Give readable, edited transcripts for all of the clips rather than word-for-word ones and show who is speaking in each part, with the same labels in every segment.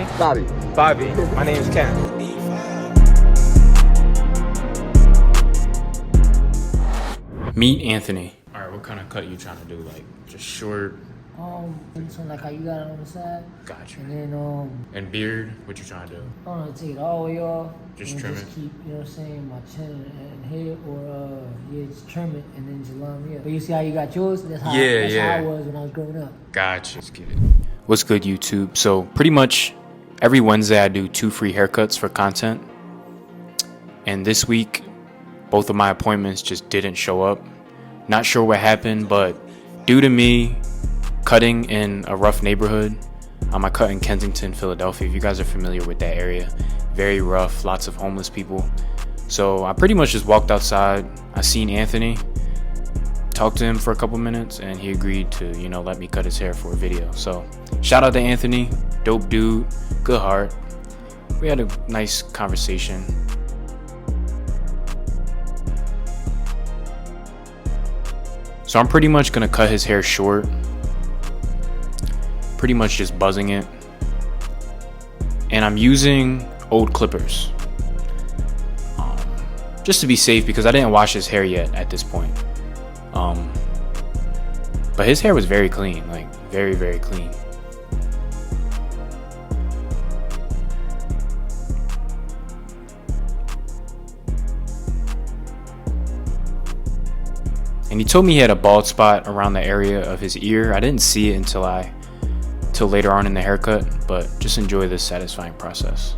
Speaker 1: name?
Speaker 2: Bobby.
Speaker 1: Bobby. My name is Ken. Meet Anthony. All right, what kind of cut are you trying to do? Like just short?
Speaker 3: So like how you got it on the side.
Speaker 1: Gotcha.
Speaker 3: And then
Speaker 1: And beard? What you trying to do?
Speaker 3: I don't know, take it all the way off.
Speaker 1: Just
Speaker 3: and
Speaker 1: trim
Speaker 3: just
Speaker 1: it?
Speaker 3: keep, you know what I'm saying, my chin and head, or just trim it and then just line me up. But you see how you got yours? That's how I was when I was growing up.
Speaker 1: Gotcha. Let's get it. What's good, YouTube? So pretty much every Wednesday I do 2 free haircuts for content. And this week, both of my appointments just didn't show up. Not sure what happened, but due to me cutting in a rough neighborhood, I cut in Kensington, Philadelphia. If you guys are familiar with that area, very rough, lots of homeless people. So I pretty much just walked outside. I seen Anthony, talked to him for a couple minutes, and he agreed to, let me cut his hair for a video. So shout out to Anthony, dope dude, good heart. We had a nice conversation. So I'm pretty much gonna cut his hair short, pretty much just buzzing it. And I'm using old clippers, just to be safe because I didn't wash his hair yet at this point. But his hair was very clean, like very, very clean. And he told me he had a bald spot around the area of his ear. I didn't see it until later on in the haircut, but just enjoy this satisfying process.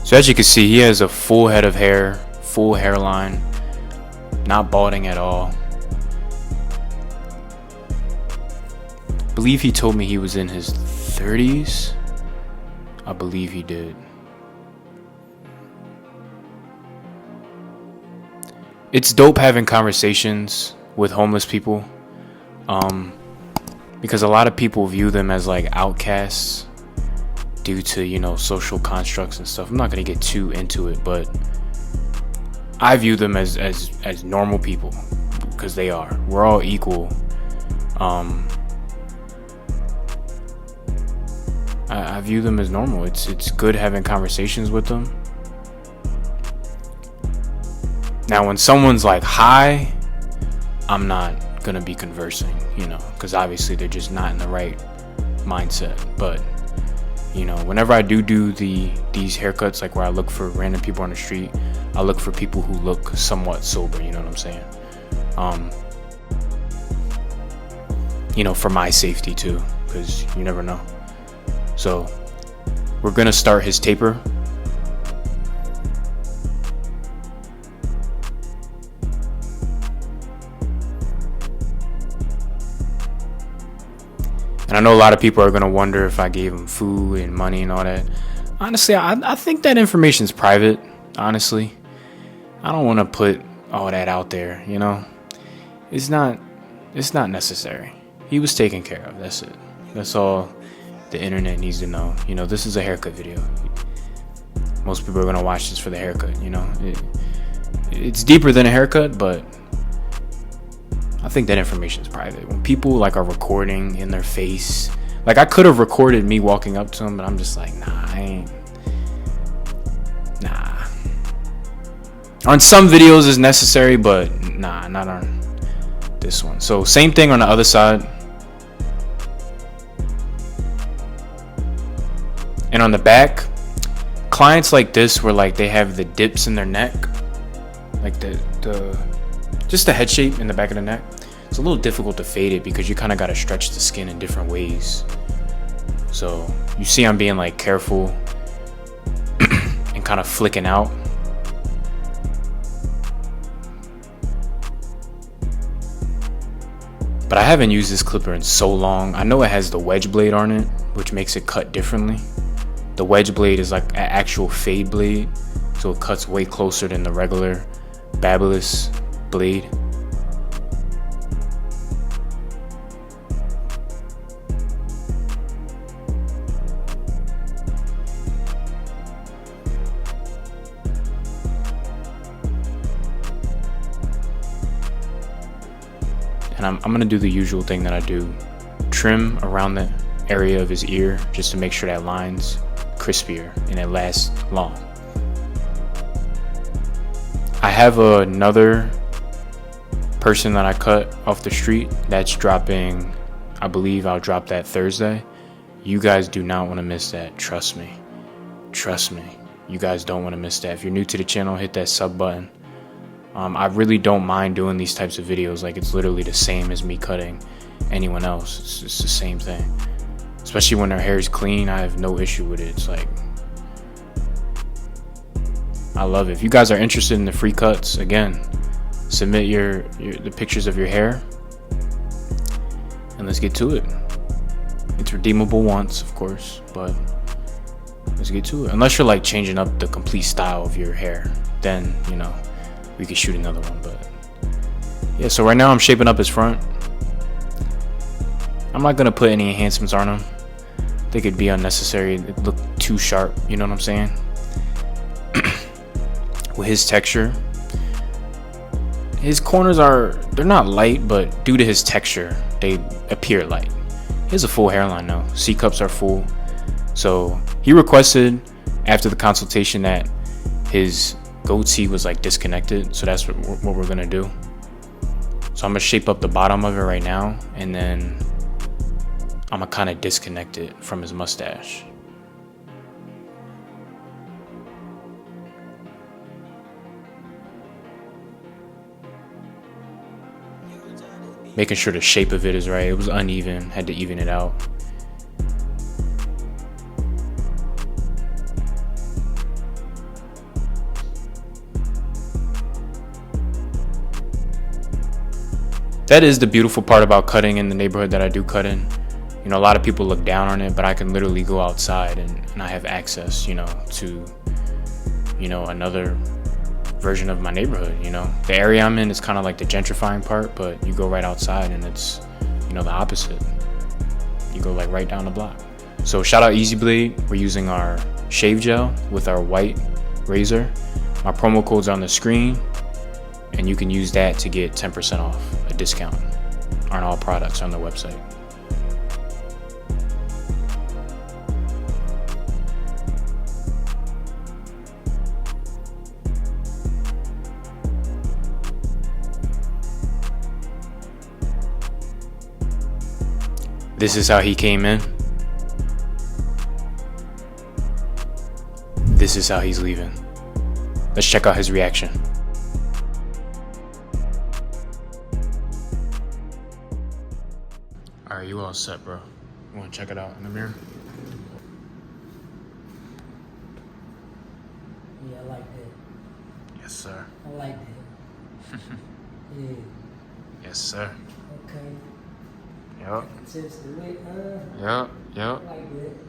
Speaker 1: So as you can see, he has a full head of hair, full hairline, not balding at all. I believe he told me he was in his 30s. I believe he did. It's dope having conversations with homeless people, because a lot of people view them as like outcasts due to, social constructs and stuff. I'm not going to get too into it, but I view them as normal people, because they are. We're all equal. I view them as normal. It's good having conversations with them. Now, when someone's like high, I'm not going to be conversing, because obviously they're just not in the right mindset. But whenever I do these haircuts, like where I look for random people on the street, I look for people who look somewhat sober, you know what I'm saying? For my safety too, because you never know. So we're gonna start his taper. And I know a lot of people are going to wonder if I gave him food and money and all that. Honestly, I think that information's private, honestly. I don't want to put all that out there, It's not necessary. He was taken care of, that's it. That's all the internet needs to know. This is a haircut video. Most people are going to watch this for the haircut, It's deeper than a haircut, but I think that information is private. When people are recording in their face, I could have recorded me walking up to him, but I'm just like, nah. On some videos is necessary, but nah, not on this one. So same thing on the other side. And on the back, clients like this where they have the dips in their neck, like just the head shape in the back of the neck. It's a little difficult to fade it because you kind of got to stretch the skin in different ways. So you see I'm being careful and kind of flicking out. But I haven't used this clipper in so long. I know it has the wedge blade on it, which makes it cut differently. The wedge blade is like an actual fade blade, so it cuts way closer than the regular Babyliss blade. And I'm gonna do the usual thing that I do. Trim around the area of his ear just to make sure that line's crispier and it lasts long. I have another person that I cut off the street that's dropping. I believe I'll drop that Thursday. You guys do not want to miss that. Trust me. Trust me. You guys don't want to miss that. If you're new to the channel, hit that sub button. I really don't mind doing these types of videos. Like, it's literally the same as me cutting anyone else. It's just the same thing. Especially when their hair is clean, I have no issue with it. It's like, I love it. If you guys are interested in the free cuts, again, submit the pictures of your hair, and let's get to it. It's redeemable once, of course, but let's get to it. Unless you're like changing up the complete style of your hair, then, you know, we could shoot another one. But yeah, so right now I'm shaping up his front. I'm not gonna put any enhancements on him. I think it'd be unnecessary. It look too sharp, you know what I'm saying? With his texture, his corners they're not light, but due to his texture, they appear light. He has a full hairline now. C cups are full. So he requested after the consultation that his goatee was like disconnected. So that's what we're gonna do. So I'm gonna shape up the bottom of it right now, and then I'm gonna kind of disconnect it from his mustache. Making sure the shape of it is right. It was uneven, had to even it out. That is the beautiful part about cutting in the neighborhood that I do cut in. You know, a lot of people look down on it, but I can literally go outside and I have access, you know, to, you know, another version of my neighborhood. You know, the area I'm in is kind of like the gentrifying part, but you go right outside and it's, you know, the opposite. You go like right down the block. So shout out Easy Blade. We're using our shave gel with our white razor. My promo code's on the screen, and you can use that to get 10% off, a discount on all products on the website. This is how he came in. This is how he's leaving. Let's check out his reaction. Alright, you all set, bro. You wanna check it out in the mirror?
Speaker 3: Yeah, I like that.
Speaker 1: Yes, sir.
Speaker 3: I like that. Yeah.
Speaker 1: Yes, sir.
Speaker 3: Okay.
Speaker 1: Yep.
Speaker 3: Tips the way,
Speaker 1: Yep. Yep.
Speaker 3: I like that.